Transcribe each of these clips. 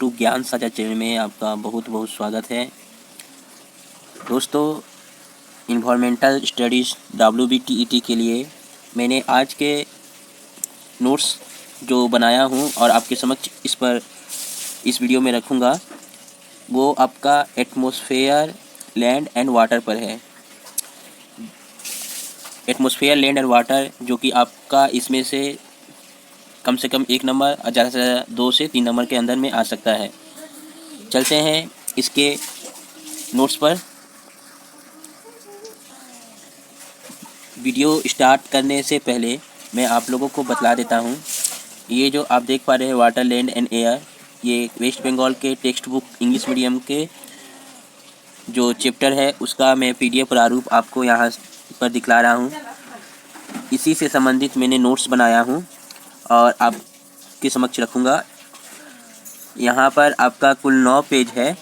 To ज्ञान साझा channel में आपका बहुत बहुत स्वागत है। दोस्तों, इन्वायरमेंटल स्टडीज़ WBTET के लिए मैंने आज के नोट्स जो बनाया हूँ और आपके समक्ष इस वीडियो में रखूँगा, वो आपका एटमॉस्फेयर, लैंड एंड वाटर पर है। एटमॉस्फेयर, लैंड एंड वाटर जो कि आपका इसमें से कम 1 नंबर और ज़्यादा से ज़्यादा 2 से 3 नंबर के अंदर में आ सकता है। चलते हैं इसके नोट्स पर। वीडियो स्टार्ट करने से पहले मैं आप लोगों को बतला देता हूँ, ये जो आप देख पा रहे हैं वाटर, लैंड एंड एयर, ये वेस्ट बंगाल के टेक्स्ट बुक इंग्लिश मीडियम के जो चैप्टर है उसका मैं PDF प्रारूप आपको यहाँ पर दिखला रहा हूँ। इसी से संबंधित मैंने नोट्स बनाया हूँ और आपके समक्ष रखूँगा। यहाँ पर आपका कुल 9 पेज है।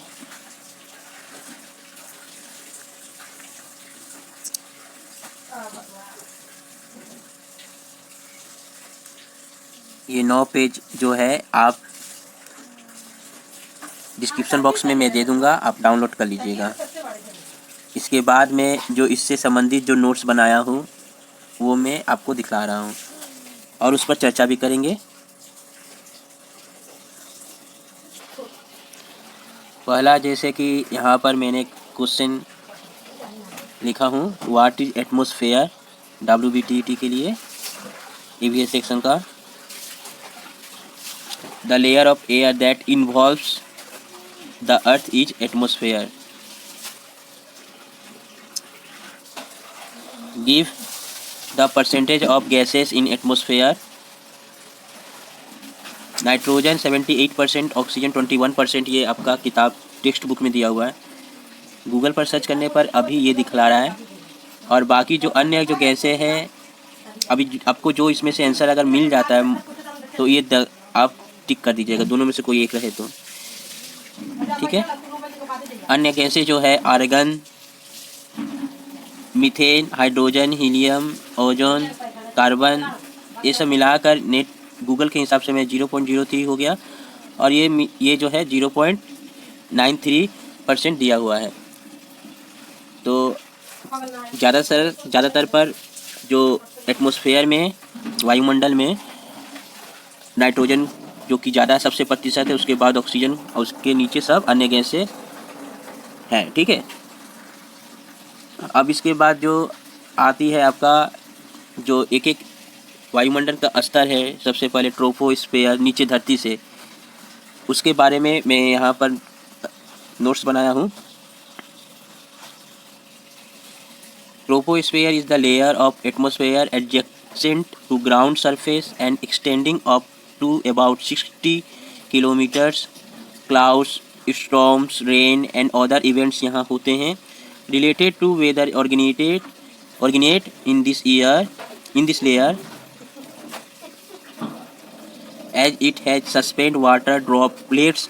ये 9 पेज जो है आप डिस्क्रिप्शन बॉक्स में मैं दे दूँगा, आप डाउनलोड कर लीजिएगा। इसके बाद मैं जो इससे संबंधित जो नोट्स बनाया हूँ वो मैं आपको दिखला रहा हूँ और उस पर चर्चा भी करेंगे। पहला, जैसे कि यहाँ पर मैंने क्वेश्चन लिखा हूँ, व्हाट इज एटमॉस्फेयर, WBTET के लिए EVS सेक्शन का। The layer of air that involves the earth is atmosphere. Give the percentage of gases in atmosphere. Nitrogen 78%, oxygen 21%। ये आपका किताब टेक्स्ट बुक में दिया हुआ है। गूगल पर सर्च करने पर अभी ये दिखला रहा है। और बाकी जो अन्य जो गैसें हैं, अभी आपको जो इसमें से आंसर अगर मिल जाता है तो ये आप टिक कर दीजिएगा, दोनों में से कोई एक रहे तो ठीक है। अन्य गैसें जो है argon, methane, hydrogen, helium, ozone, carbon, ये सब मिलाकर नेट गूगल के हिसाब से मैं 0.03 हो गया और ये जो है 0.93% दिया हुआ है। तो ज़्यादातर पर जो एटमॉस्फेयर में, वायुमंडल में नाइट्रोजन जो कि ज़्यादा सबसे प्रतिशत है, उसके बाद ऑक्सीजन और उसके नीचे सब अन्य गैसें हैं, ठीक है। अब इसके बाद जो आती है आपका जो एक वायुमंडल का स्तर है, सबसे पहले ट्रोपोस्फेयर, नीचे धरती से, उसके बारे में मैं यहाँ पर नोट्स बनाया हूँ। Troposphere is the layer of atmosphere adjacent to ground surface and extending up to about 60 kilometres. Clouds, storms, rain and other events यहाँ होते हैं। Related to weather originate in this layer as it has suspended water droplets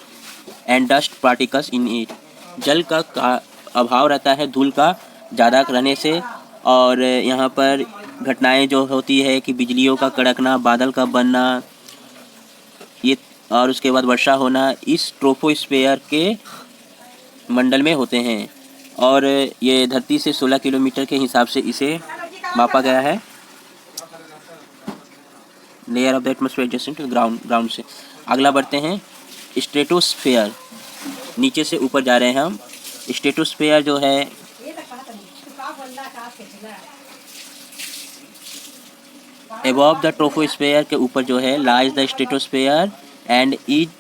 and dust particles in it। जल का अभाव रहता है धूल का ज़्यादा रहने से, और यहाँ पर घटनाएं जो होती है कि बिजलियों का कड़कना, बादल का बनना, ये और उसके बाद वर्षा होना, इस ट्रोपोस्फेयर के मंडल में होते हैं। और ये धरती से 16 किलोमीटर के हिसाब से इसे मापा गया है। Layer of the atmosphere adjacent to ground से। अगला बढ़ते हैं, स्ट्रेटोस्फेयर। नीचे से ऊपर जा रहे हैं हम। स्ट्रेटोस्फेयर जो है अबव द ट्रोपोस्फेयर के ऊपर जो है lies the stratosphere and it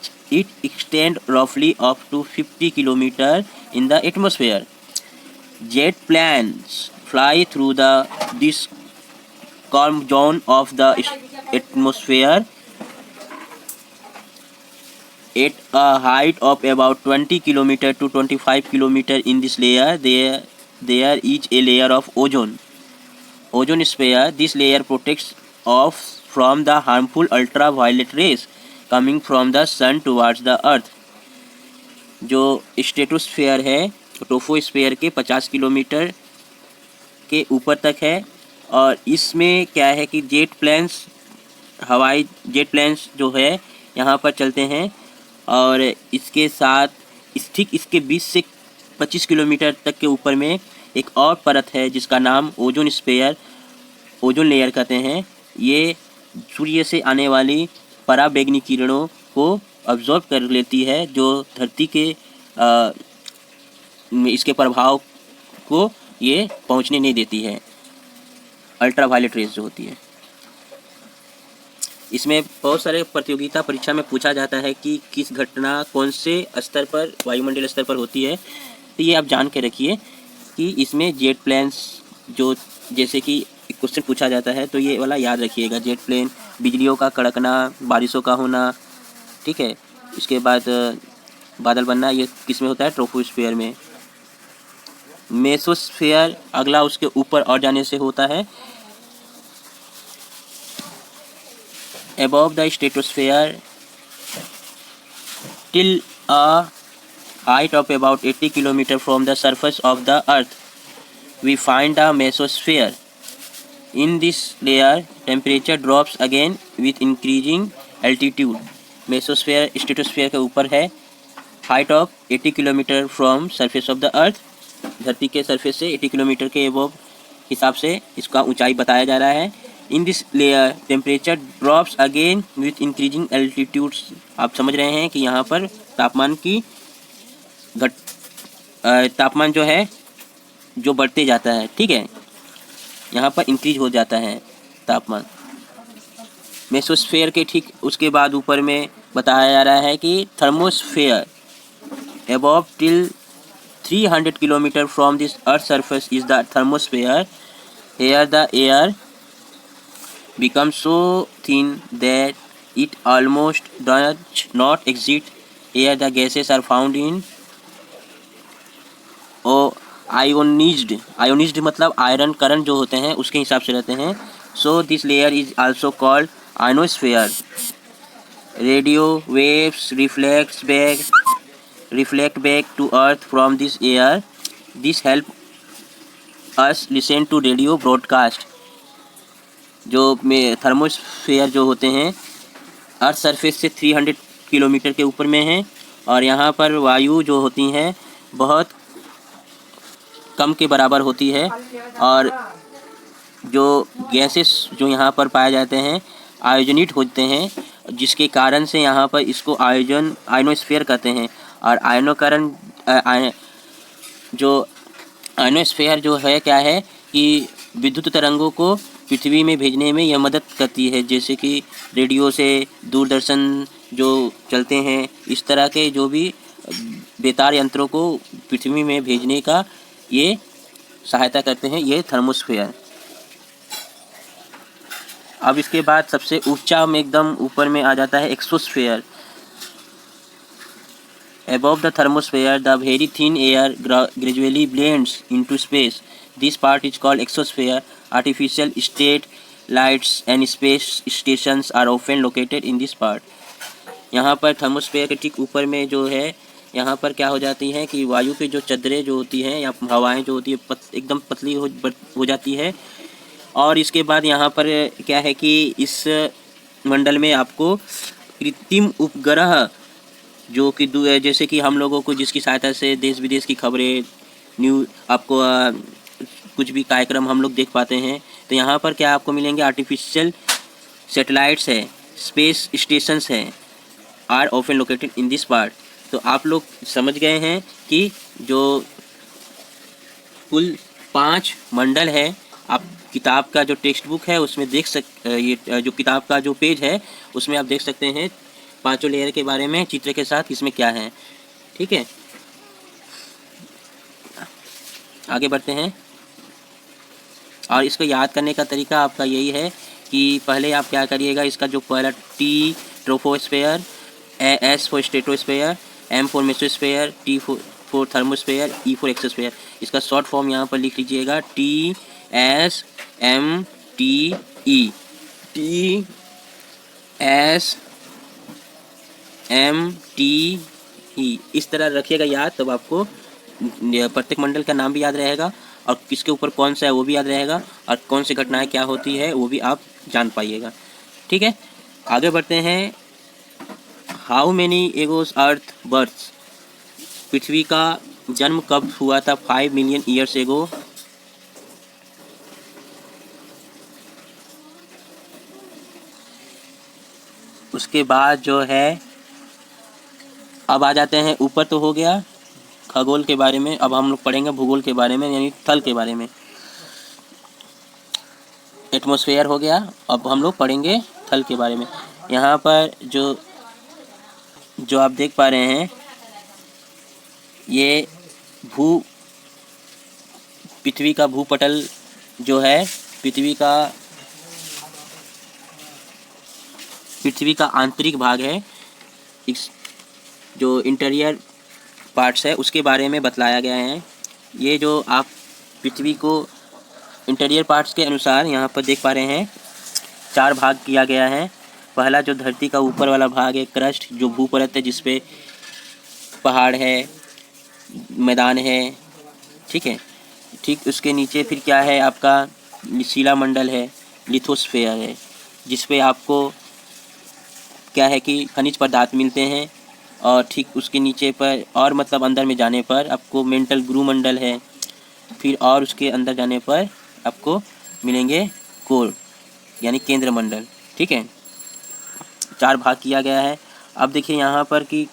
extend रफली up to 50 kilometre in the atmosphere. Jet planes fly through this calm zone of the atmosphere at a height of about 20 km to 25 km. In this layer there is a layer of ozone sphere. This layer protects off from the harmful ultraviolet rays coming from the sun towards the earth. जो stratosphere है troposphere के 50 kilometre के ऊपर तक है, और इसमें क्या है कि जेट प्लेन्स जो है यहाँ पर चलते हैं और इसके साथ ठीक इसके 20 से 25 किलोमीटर तक के ऊपर में एक और परत है जिसका नाम ओजोन स्पेयर, ओजोन लेयर कहते हैं। ये सूर्य से आने वाली पराबैंगनी किरणों को अब्जॉर्ब कर लेती है, जो धरती के इसके प्रभाव को ये पहुंचने नहीं देती है, अल्ट्रावायलेट रेज जो होती है। इसमें बहुत सारे प्रतियोगिता परीक्षा में पूछा जाता है कि किस घटना कौन से स्तर पर, वायुमंडल स्तर पर होती है। तो ये आप जान के रखिए कि इसमें जेट प्लेन्स, जो जैसे कि क्वेश्चन पूछा जाता है तो ये वाला याद रखिएगा, जेट प्लेन, बिजलियों का कड़कना, बारिशों का होना, ठीक है। इसके बाद बादल बनना, ये किस में होता है, ट्रोपोस्फीयर में। मेसोस्फीयर अगला उसके ऊपर और जाने से होता है। above the stratosphere till a height of about 80 km from the surface of the earth we find the mesosphere. In this layer temperature drops again with increasing altitude. Mesosphere stratosphere के ऊपर है, height of 80 kilometre from surface of the earth, धरती के surface से 80 kilometre के above हिसाब से इसका ऊंचाई बताया जा रहा है। In this layer temperature drops again with increasing altitudes. आप समझ रहे हैं कि यहाँ पर तापमान की तापमान जो है जो बढ़ते जाता है, ठीक है, यहाँ पर इंक्रीज हो जाता है तापमान। मेसोस्फीयर के ठीक उसके बाद ऊपर में बताया जा रहा है कि thermosphere above till 300 km from this earth surface is the thermosphere. Here the air becomes so thin that it almost does not exist. Here the gases are found in ionized मतलब आयरन करंट जो होते हैं उसके हिसाब से रहते हैं। So this layer is also called ionosphere. Radio waves reflect back to earth from this air. This help us listen to radio broadcast. जो में थर्मोस्फीयर जो होते हैं अर्थ सरफेस से 300 किलोमीटर के ऊपर में हैं और यहाँ पर वायु जो होती हैं बहुत कम के बराबर होती है और जो गैसेस जो यहाँ पर पाए जाते हैं आयोजनित होते हैं, जिसके कारण से यहाँ पर इसको आयनोस्फीयर कहते हैं। और आयनोस्फीयर जो है क्या है कि विद्युत तरंगों को पृथ्वी में भेजने में यह मदद करती है, जैसे कि रेडियो से, दूरदर्शन जो चलते हैं, इस तरह के जो भी बेतार यंत्रों को पृथ्वी में भेजने का ये सहायता करते हैं, ये थर्मोस्फीयर। अब इसके बाद सबसे ऊंचा में एकदम ऊपर में आ जाता है exosphere. Above the thermosphere, the very thin air gradually blends into space. This part is called exosphere. Artificial satellites and space stations are often located in this part. यहाँ पर थर्मोस्फीयर के ठीक ऊपर में जो है, यहाँ पर क्या हो जाती है कि वायु की जो चद्दरें जो होती हैं या हवाएं जो होती है एकदम पतली हो जाती है। और इसके बाद यहाँ पर क्या है कि इस मंडल में आपको कृत्रिम उपग्रह जो कि जैसे कि हम लोगों को जिसकी सहायता से देश विदेश की खबरें, न्यूज़, आपको कुछ भी कार्यक्रम हम लोग देख पाते हैं, तो यहाँ पर क्या आपको मिलेंगे, आर्टिफिशियल सैटेलाइट्स है, स्पेस स्टेशंस हैं, are often located in this part. तो आप लोग समझ गए हैं कि जो कुल 5 मंडल है, आप किताब का जो टेक्स्ट बुक है उसमें ये जो किताब का जो पेज है उसमें आप देख सकते हैं 5 लेयर के बारे में चित्र के साथ इसमें क्या है, ठीक है। आगे बढ़ते हैं और इसको याद करने का तरीका आपका यही है कि पहले आप क्या करिएगा, इसका जो पहला T troposphere, S for stratosphere, M for mesosphere, T for thermosphere, E for exosphere, इसका शॉर्ट फॉर्म यहाँ पर लिख लीजिएगा T S M T E, T S M T E, इस तरह रखिएगा याद, तब आपको प्रत्येक मंडल का नाम भी याद रहेगा और किसके ऊपर कौन सा है वो भी याद रहेगा और कौन सी घटनाएं क्या होती है वो भी आप जान पाइएगा, ठीक है। आगे बढ़ते हैं हाउ मेनी एगोस अर्थ बर्थ, पृथ्वी का जन्म कब हुआ था? 5 मिलियन ईयर्स एगो। उसके बाद जो है अब आ जाते हैं ऊपर, तो हो गया खगोल के बारे में। अब हम लोग पढ़ेंगे भूगोल के बारे में, यानी थल के बारे में। एटमॉस्फेयर हो गया, अब हम लोग पढ़ेंगे थल के बारे में। यहाँ पर जो जो आप देख पा रहे हैं, ये भू पृथ्वी का भूपटल जो है, पृथ्वी का आंतरिक भाग है, इस जो इंटीरियर पार्ट्स है उसके बारे में बतलाया गया है। ये जो आप पृथ्वी को इंटीरियर पार्ट्स के अनुसार यहाँ पर देख पा रहे हैं, 4 भाग किया गया है। पहला जो धरती का ऊपर वाला भाग है, क्रस्ट, जो भूपरत है, जिसपे पहाड़ है, मैदान है, ठीक है। ठीक उसके नीचे फिर क्या है, आपका शिला मंडल है, लिथोस्फेयर है, जिसपे आपको क्या है कि खनिज पदार्थ मिलते हैं। और ठीक उसके नीचे पर और मतलब अंदर में जाने पर आपको मेंटल ग्रू मंडल है। फिर और उसके अंदर जाने पर आपको मिलेंगे कोर, यानी केंद्र मंडल, ठीक है। 4 भाग किया गया है। अब देखिए यहाँ पर कि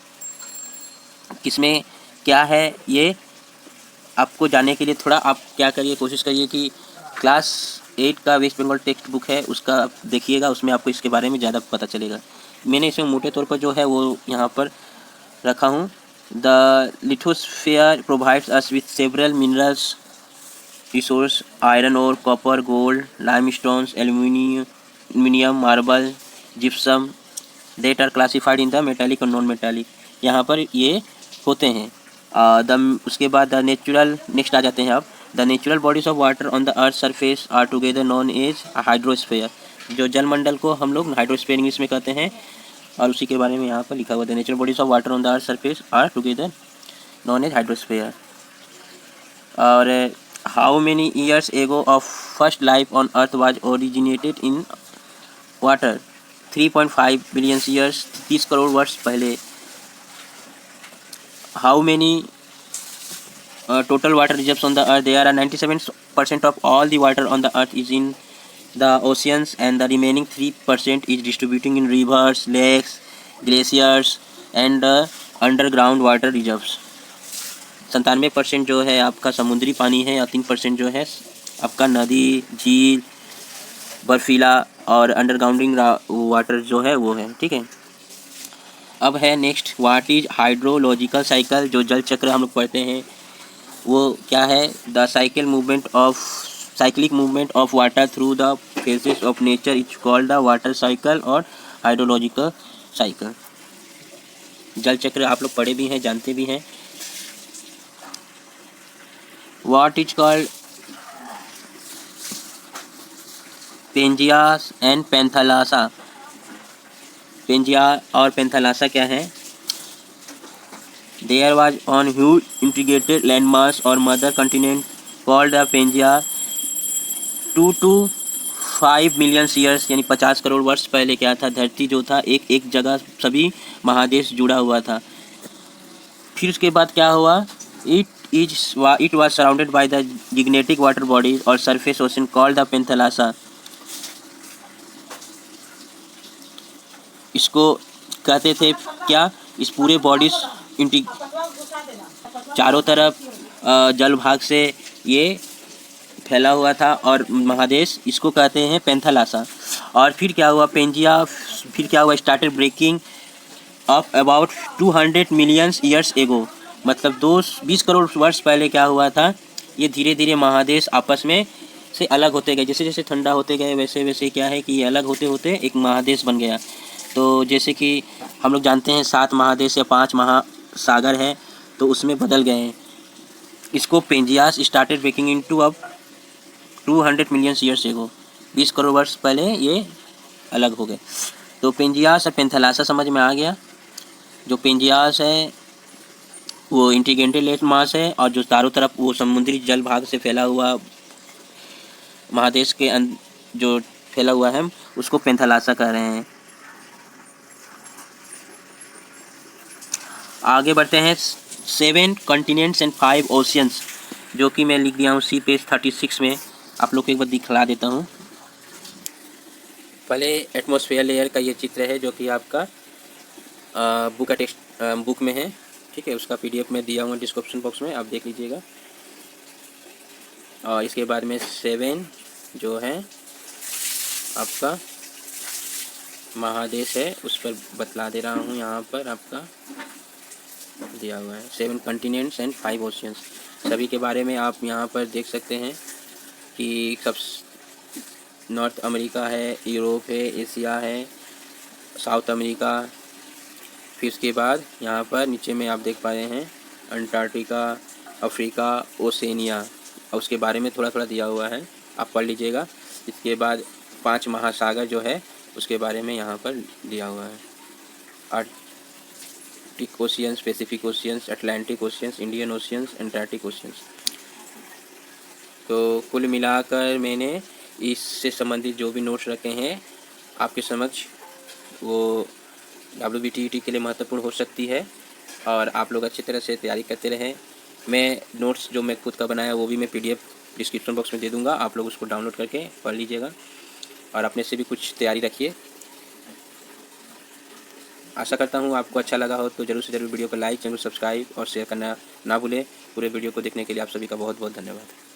किसमें क्या है, ये आपको जानने के लिए थोड़ा आप क्या करिए, कोशिश करिए कि क्लास 8 का वेस्ट बंगाल टेक्स्ट बुक है उसका आप देखिएगा, उसमें आपको इसके बारे में ज़्यादा पता चलेगा। मैंने इसमें मोटे तौर पर जो है वो यहाँ पर रखा हूँ। The lithosphere provides us with several minerals resource, iron और copper, gold, limestones, aluminium, marble, gypsum, that are classified in the metallic और नॉन मेटालिक, यहाँ पर ये होते हैं। उसके बाद द नेचुरल, नेक्स्ट आ जाते हैं आप। The natural bodies of water on the earth surface are together known as hydrosphere, जो जलमंडल को हम लोग हाइड्रोस्फेयर इंग्लिश में कहते हैं, और उसी के बारे में यहाँ पर लिखा हुआ है। The natural bodies of water on the earth surface are together known as hydrosphere. और how many years ago of first life on earth was originated in water? 3.5 billion years, 30 crore वर्ष पहले। How many total water reserves on the earth? There are 97% of all the water on the earth is in the oceans, and the remaining 3% is distributing in rivers, lakes, glaciers and underground water reserves. 97% जो है आपका समुद्री पानी है, और 3% जो है आपका नदी, झील, बर्फीला और अंडरग्राउंडिंग वाटर जो है वो है, ठीक है। अब है next, what is hydrological cycle? जो जल चक्र हम लोग पढ़ते हैं वो क्या है? The cyclic movement of water through the phases of nature is called the water cycle और हाइड्रोलॉजिकल साइकिल। जल चक्र आप लोग पढ़े भी हैं, जानते भी हैं। What is called Pangaeas and Panthalassa? Pangaea और पैंथालासा क्या है? There was on huge integrated landmass or mother continent called the Pangaea 2 to 5 million years, यानी 50 करोड़ वर्ष पहले क्या था, धरती जो था एक जगह सभी महादेश जुड़ा हुआ था। फिर उसके बाद क्या हुआ? It was surrounded by the gigantic water bodies और surface ocean called the Panthalassa. इसको कहते थे क्या? इस पूरे बॉडीज चारों तरफ जल भाग से ये फैला हुआ था और महादेश, इसको कहते हैं पेंथालासा। और फिर क्या हुआ? पेंजिया, फिर क्या हुआ? Started breaking off about 200 million years ago, मतलब 20 करोड़ वर्ष पहले क्या हुआ था? ये धीरे धीरे महादेश आपस में से अलग होते गए, जैसे जैसे ठंडा होते गए वैसे वैसे क्या है कि ये अलग होते होते एक महादेश बन गया। तो जैसे कि हम लोग जानते हैं 7 महादेश या 5 महासागर है, तो उसमें बदल गए हैं। इसको पेंजियास स्टार्टेड ब्रेकिंग इनटू अब 200 मिलियन ईयर्स एगो, 20 करोड़ वर्ष पहले ये अलग हो गए। तो पेंजियास और पेंथालासा समझ में आ गया। जो पेंजियास है वो इंटीग्रेटेड लैंड मास है, और जो चारों तरफ वो समुद्री जल भाग से फैला हुआ महादेश के जो फैला हुआ है उसको पेंथालासा कह रहे हैं। आगे बढ़ते हैं 7 कॉन्टिनेंट्स एंड 5 ओशियंस, जो कि मैं लिख दिया हूँ सी पेज 36 में। आप लोग को एक बार दिखला देता हूँ। पहले एटमॉस्फेयर लेयर का ये चित्र है जो कि आपका बुक में है, ठीक है। उसका PDF में दिया हुआ डिस्क्रिप्शन बॉक्स में, आप देख लीजिएगा। और इसके बाद में 7 जो है आपका महादेश है, उस पर बतला दे रहा हूँ। यहाँ पर आपका दिया हुआ है 7 कॉन्टिनेंट्स एंड 5 ओशियंस। सभी के बारे में आप यहाँ पर देख सकते हैं कि सब नॉर्थ अमेरिका है, यूरोप है, एशिया है, साउथ अमेरिका। फिर इसके बाद यहाँ पर नीचे में आप देख पा रहे हैं अंटार्कटिका, अफ्रीका, ओसेनिया, और उसके बारे में थोड़ा थोड़ा दिया हुआ है, आप पढ़ लीजिएगा। इसके बाद 5 महासागर जो है उसके बारे में यहाँ पर दिया हुआ है। Arctic oceans, Pacific oceans, Atlantic oceans, Indian oceans, Antarctic oceans. तो कुल मिलाकर मैंने इससे संबंधित जो भी नोट्स रखे हैं आपके समक्ष, वो WBTET के लिए महत्वपूर्ण हो सकती है, और आप लोग अच्छी तरह से तैयारी करते रहें। मैं नोट्स जो मैं खुद का बनाया वो भी मैं PDF डिस्क्रिप्शन बॉक्स में दे दूंगा, आप लोग उसको डाउनलोड करके पढ़ लीजिएगा और अपने से भी कुछ तैयारी रखिए। आशा करता हूँ आपको अच्छा लगा हो, तो ज़रूर से ज़रूर वीडियो को लाइक, चैनल सब्सक्राइब और शेयर करना ना भूलें। पूरे वीडियो को देखने के लिए आप सभी का बहुत बहुत धन्यवाद।